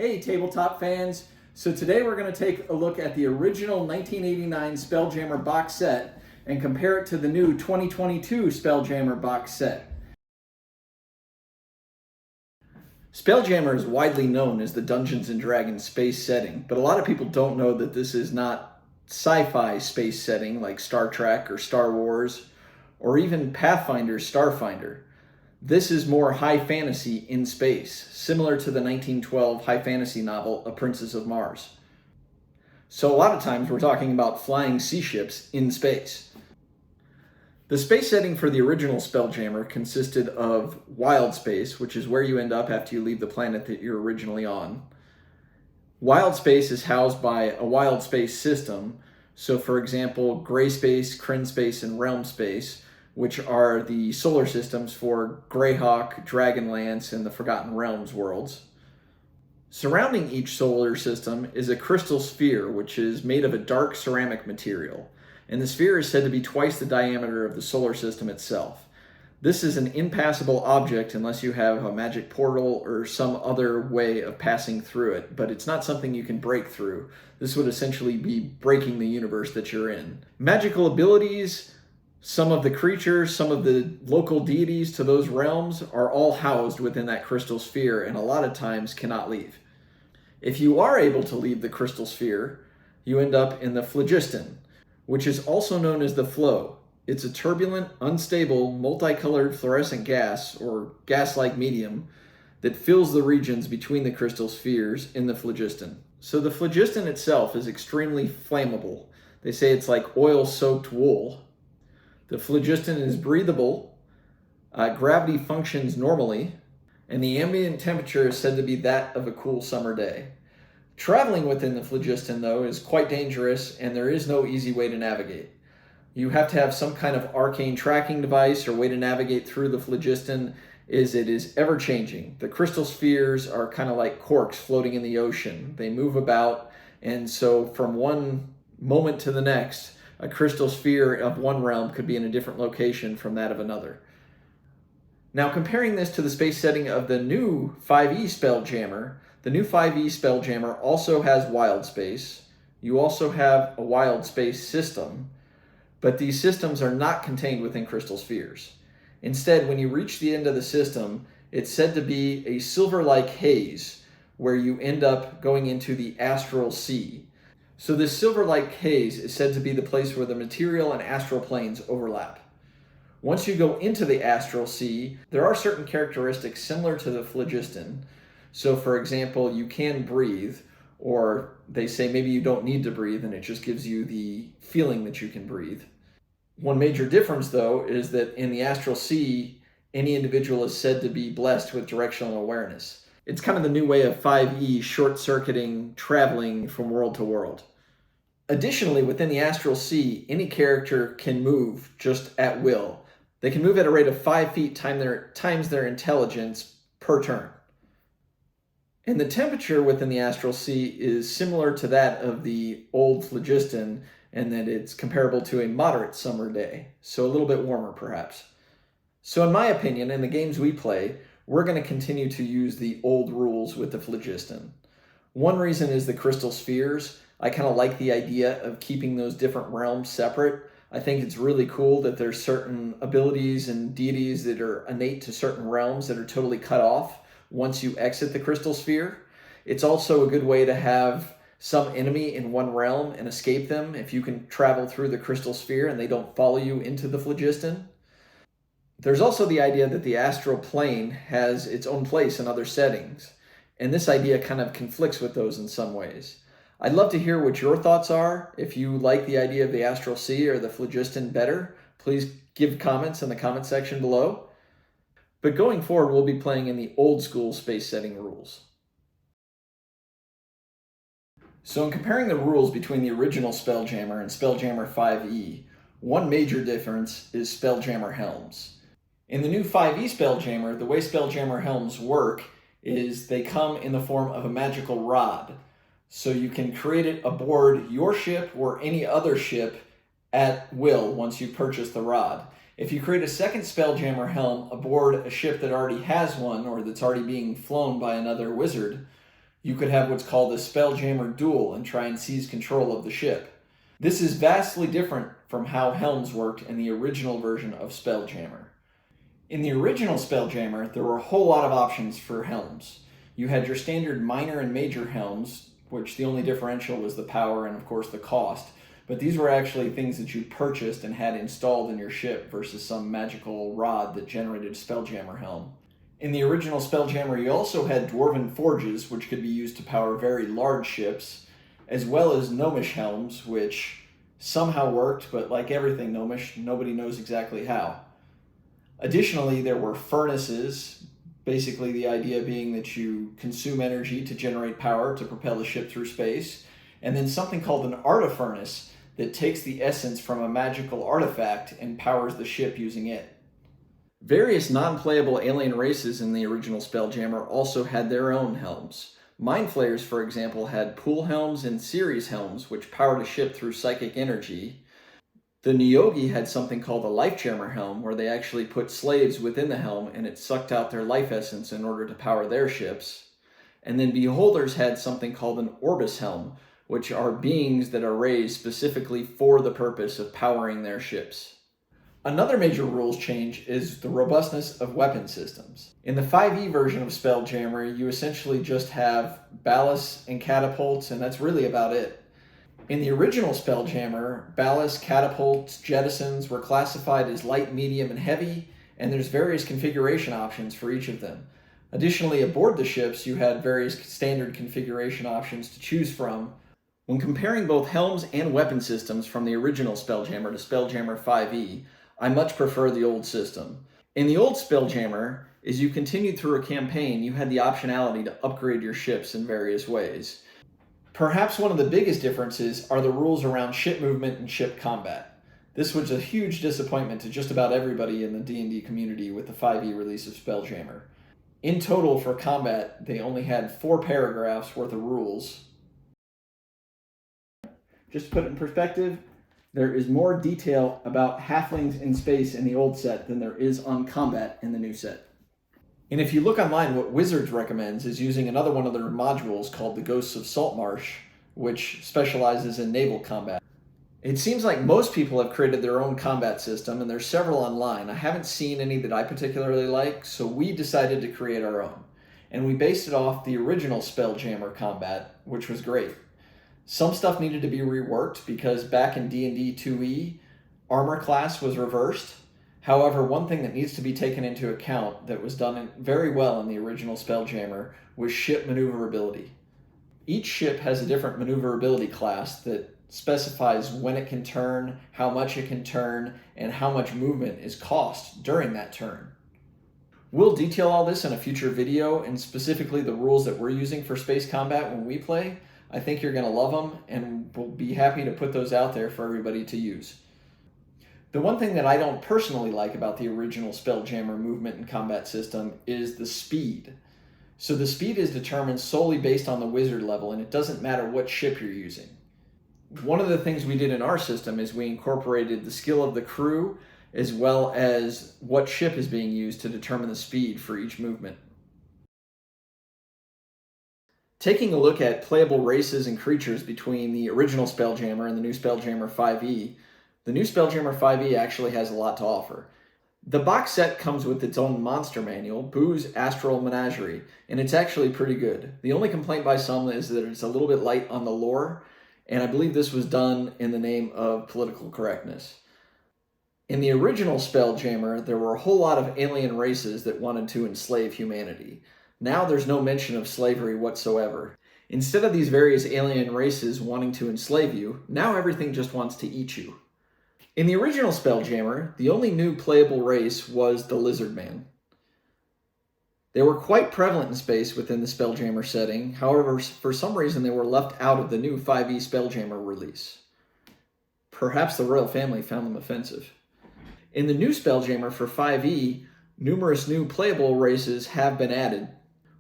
Hey tabletop fans! So today we're going to take a look at the original 1989 Spelljammer box set and compare it to the new 2022 Spelljammer box set. Spelljammer is widely known as the Dungeons & Dragons space setting, but a lot of people don't know that this is not sci-fi space setting like Star Trek or Star Wars or even Pathfinder's Starfinder. This is more high fantasy in space, similar to the 1912 high fantasy novel A Princess of Mars. So a lot of times we're talking about flying sea ships in space. The space setting for the original Spelljammer consisted of wild space, which is where you end up after you leave the planet that you're originally on. Wild space is housed by a wild space system. So for example, gray space, Kryn space, and realm space, which are the solar systems for Greyhawk, Dragonlance, and the Forgotten Realms worlds. Surrounding each solar system is a crystal sphere, which is made of a dark ceramic material, and the sphere is said to be twice the diameter of the solar system itself. This is an impassable object unless you have a magic portal or some other way of passing through it, but it's not something you can break through. This would essentially be breaking the universe that you're in. Magical abilities, some of the creatures, some of the local deities to those realms are all housed within that crystal sphere and a lot of times cannot leave. If you are able to leave the crystal sphere, you end up in the Phlogiston, which is also known as the flow. It's a turbulent, unstable, multicolored fluorescent gas or gas-like medium that fills the regions between the crystal spheres in the Phlogiston. So the Phlogiston itself is extremely flammable. They say it's like oil-soaked wool. The phlogiston is breathable, gravity functions normally, and the ambient temperature is said to be that of a cool summer day. Traveling within the phlogiston, though, is quite dangerous, and there is no easy way to navigate. You have to have some kind of arcane tracking device or way to navigate through the phlogiston, as it is ever-changing. The crystal spheres are kind of like corks floating in the ocean. They move about, and so from one moment to the next, a crystal sphere of one realm could be in a different location from that of another. Now, comparing this to the space setting of the new 5e Spelljammer, the new 5e Spelljammer also has wild space. You also have a wild space system, but these systems are not contained within crystal spheres. Instead, when you reach the end of the system, it's said to be a silver-like haze where you end up going into the Astral Sea. So this silver-like haze is said to be the place where the material and astral planes overlap. Once you go into the Astral Sea, there are certain characteristics similar to the Phlogiston. So for example, you can breathe, or they say maybe you don't need to breathe and it just gives you the feeling that you can breathe. One major difference, though, is that in the Astral Sea, any individual is said to be blessed with directional awareness. It's kind of the new way of 5e short-circuiting, traveling from world to world. Additionally, within the Astral Sea, any character can move just at will. They can move at a rate of 5 feet times their intelligence per turn. And the temperature within the Astral Sea is similar to that of the old Phlogiston, and that it's comparable to a moderate summer day, so a little bit warmer perhaps. So in my opinion, in the games we play, we're going to continue to use the old rules with the Phlogiston. One reason is the crystal spheres. I kind of like the idea of keeping those different realms separate. I think it's really cool that there's certain abilities and deities that are innate to certain realms that are totally cut off once you exit the crystal sphere. It's also a good way to have some enemy in one realm and escape them if you can travel through the crystal sphere and they don't follow you into the Phlogiston. There's also the idea that the astral plane has its own place in other settings, and this idea kind of conflicts with those in some ways. I'd love to hear what your thoughts are. If you like the idea of the Astral Sea or the Phlogiston better, please give comments in the comment section below. But going forward, we'll be playing in the old school space setting rules. So in comparing the rules between the original Spelljammer and Spelljammer 5e, one major difference is Spelljammer helms. In the new 5e Spelljammer, the way Spelljammer helms work is they come in the form of a magical rod. So you can create it aboard your ship or any other ship at will once you purchase the rod. If you create a second Spelljammer helm aboard a ship that already has one or that's already being flown by another wizard, You could have what's called a Spelljammer duel and try and seize control of the ship. This is vastly different from how helms worked in the original version of Spelljammer. In the original Spelljammer, there were a whole lot of options for helms. You had your standard minor and major helms, which the only differential was the power and of course the cost, but these were actually things that you purchased and had installed in your ship versus some magical rod that generated a Spelljammer helm. In the original Spelljammer, you also had dwarven forges, which could be used to power very large ships, as well as gnomish helms, which somehow worked, but like everything gnomish, nobody knows exactly how. Additionally, there were furnaces, basically the idea being that you consume energy to generate power to propel the ship through space, and then something called an artifurnace that takes the essence from a magical artifact and powers the ship using it. Various non-playable alien races in the original Spelljammer also had their own helms. Mind Flayers, for example, had pool helms and series helms, which powered a ship through psychic energy. The Nyogi had something called a life jammer helm, where they actually put slaves within the helm and it sucked out their life essence in order to power their ships. And then Beholders had something called an Orbis helm, which are beings that are raised specifically for the purpose of powering their ships. Another major rules change is the robustness of weapon systems. In the 5e version of Spelljammer, you essentially just have ballasts and catapults, and that's really about it. In the original Spelljammer, ballasts, catapults, jettisons were classified as light, medium, and heavy, and there's various configuration options for each of them. Additionally, aboard the ships, you had various standard configuration options to choose from. When comparing both helms and weapon systems from the original Spelljammer to Spelljammer 5e, I much prefer the old system. In the old Spelljammer, as you continued through a campaign, you had the optionality to upgrade your ships in various ways. Perhaps one of the biggest differences are the rules around ship movement and ship combat. This was a huge disappointment to just about everybody in the D&D community with the 5e release of Spelljammer. In total for combat, they only had 4 paragraphs worth of rules. Just to put it in perspective, there is more detail about halflings in space in the old set than there is on combat in the new set. And if you look online, what Wizards recommends is using another one of their modules called the Ghosts of Saltmarsh, which specializes in naval combat. It seems like most people have created their own combat system, and there's several online. I haven't seen any that I particularly like, so we decided to create our own. And we based it off the original Spelljammer combat, which was great. Some stuff needed to be reworked because back in D&D 2e, armor class was reversed. However, one thing that needs to be taken into account that was done very well in the original Spelljammer was ship maneuverability. Each ship has a different maneuverability class that specifies when it can turn, how much it can turn, and how much movement is cost during that turn. We'll detail all this in a future video, and specifically the rules that we're using for space combat when we play. I think you're going to love them, and we'll be happy to put those out there for everybody to use. The one thing that I don't personally like about the original Spelljammer movement and combat system is the speed. So the speed is determined solely based on the wizard level, and it doesn't matter what ship you're using. One of the things we did in our system is we incorporated the skill of the crew as well as what ship is being used to determine the speed for each movement. Taking a look at playable races and creatures between the original Spelljammer and the new Spelljammer 5e, the new Spelljammer 5e actually has a lot to offer. The box set comes with its own monster manual, Boo's Astral Menagerie, and it's actually pretty good. The only complaint by some is that it's a little bit light on the lore, and I believe this was done in the name of political correctness. In the original Spelljammer, there were a whole lot of alien races that wanted to enslave humanity. Now there's no mention of slavery whatsoever. Instead of these various alien races wanting to enslave you, now everything just wants to eat you. In the original Spelljammer, the only new playable race was the Lizard Man. They were quite prevalent in space within the Spelljammer setting, however, for some reason they were left out of the new 5e Spelljammer release. Perhaps the royal family found them offensive. In the new Spelljammer for 5e, numerous new playable races have been added.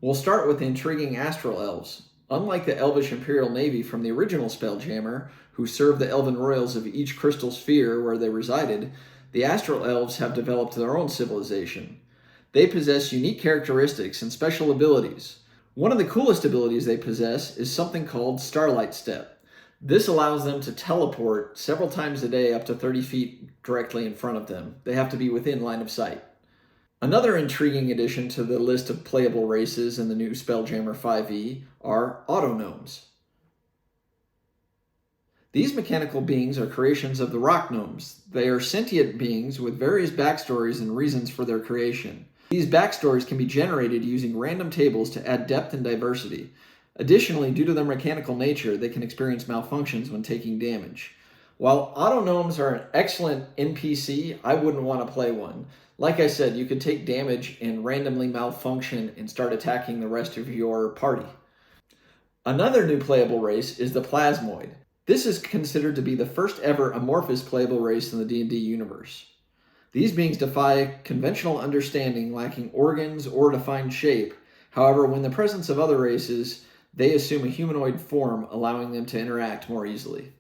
We'll start with the intriguing Astral Elves. Unlike the Elvish Imperial Navy from the original Spelljammer, who served the elven royals of each crystal sphere where they resided, the Astral Elves have developed their own civilization. They possess unique characteristics and special abilities. One of the coolest abilities they possess is something called Starlight Step. This allows them to teleport several times a day up to 30 feet directly in front of them. They have to be within line of sight. Another intriguing addition to the list of playable races in the new Spelljammer 5e are Autognomes. These mechanical beings are creations of the rock gnomes. They are sentient beings with various backstories and reasons for their creation. These backstories can be generated using random tables to add depth and diversity. Additionally, due to their mechanical nature, they can experience malfunctions when taking damage. While Autognomes are an excellent NPC, I wouldn't want to play one. Like I said, you could take damage and randomly malfunction and start attacking the rest of your party. Another new playable race is the Plasmoid. This is considered to be the first ever amorphous playable race in the D&D universe. These beings defy conventional understanding, lacking organs or defined shape. However, when in the presence of other races, they assume a humanoid form, allowing them to interact more easily.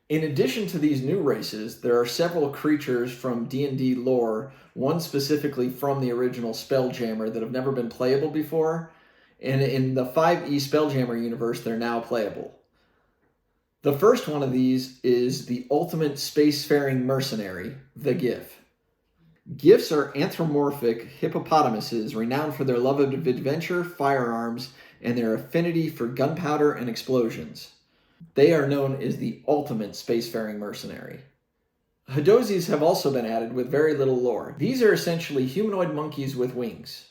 In addition to these new races, there are several creatures from D&D lore, one specifically from the original Spelljammer that have never been playable before, and in the 5e Spelljammer universe, they're now playable. The first one of these is the ultimate spacefaring mercenary, the Gif. Gifs are anthropomorphic hippopotamuses renowned for their love of adventure, firearms, and their affinity for gunpowder and explosions. They are known as the ultimate spacefaring mercenary. Hadozis have also been added with very little lore. These are essentially humanoid monkeys with wings.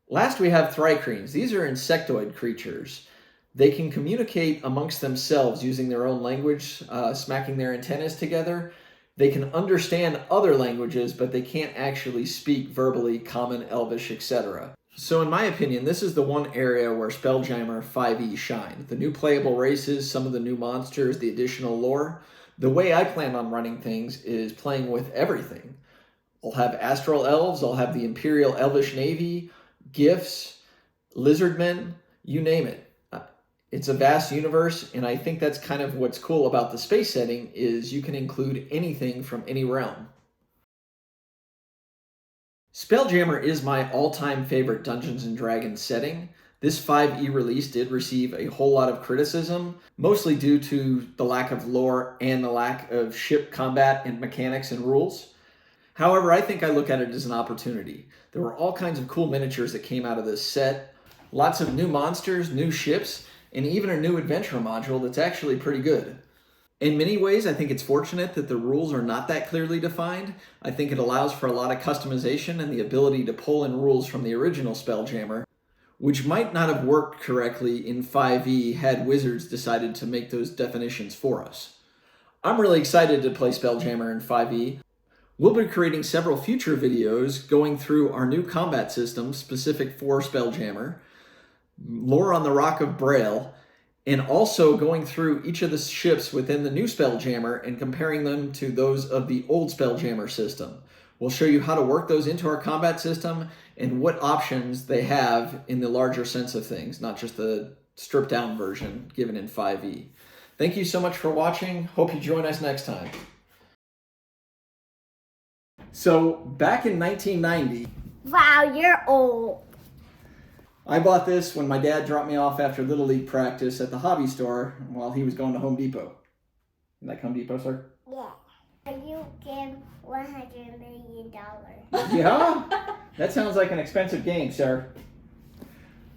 Last we have Thrycreans. These are insectoid creatures. They can communicate amongst themselves using their own language, smacking their antennas together. They can understand other languages, but they can't actually speak verbally, Common, Elvish, etc. So in my opinion, this is the one area where Spelljammer 5e shined. The new playable races, some of the new monsters, the additional lore. The way I plan on running things is playing with everything. I'll have Astral Elves, I'll have the Imperial Elvish Navy, Gifts, Lizardmen, you name it. It's a vast universe, and I think that's kind of what's cool about the space setting is you can include anything from any realm. Spelljammer is my all-time favorite Dungeons & Dragons setting. This 5e release did receive a whole lot of criticism, mostly due to the lack of lore and the lack of ship combat and mechanics and rules. However, I think I look at it as an opportunity. There were all kinds of cool miniatures that came out of this set, lots of new monsters, new ships, and even a new adventure module that's actually pretty good. In many ways, I think it's fortunate that the rules are not that clearly defined. I think it allows for a lot of customization and the ability to pull in rules from the original Spelljammer, which might not have worked correctly in 5e had Wizards decided to make those definitions for us. I'm really excited to play Spelljammer in 5e. We'll be creating several future videos going through our new combat system specific for Spelljammer, lore on the Rock of Braille, and also going through each of the ships within the new Spelljammer and comparing them to those of the old Spelljammer system. We'll show you how to work those into our combat system and what options they have in the larger sense of things, not just the stripped down version given in 5e. Thank you so much for watching. Hope you join us next time. So back in 1990... Wow, you're old. I bought this when my dad dropped me off after Little League practice at the hobby store while he was going to Home Depot. You like Home Depot, sir? Yeah. You give $100 million. Yeah? That sounds like an expensive game, sir.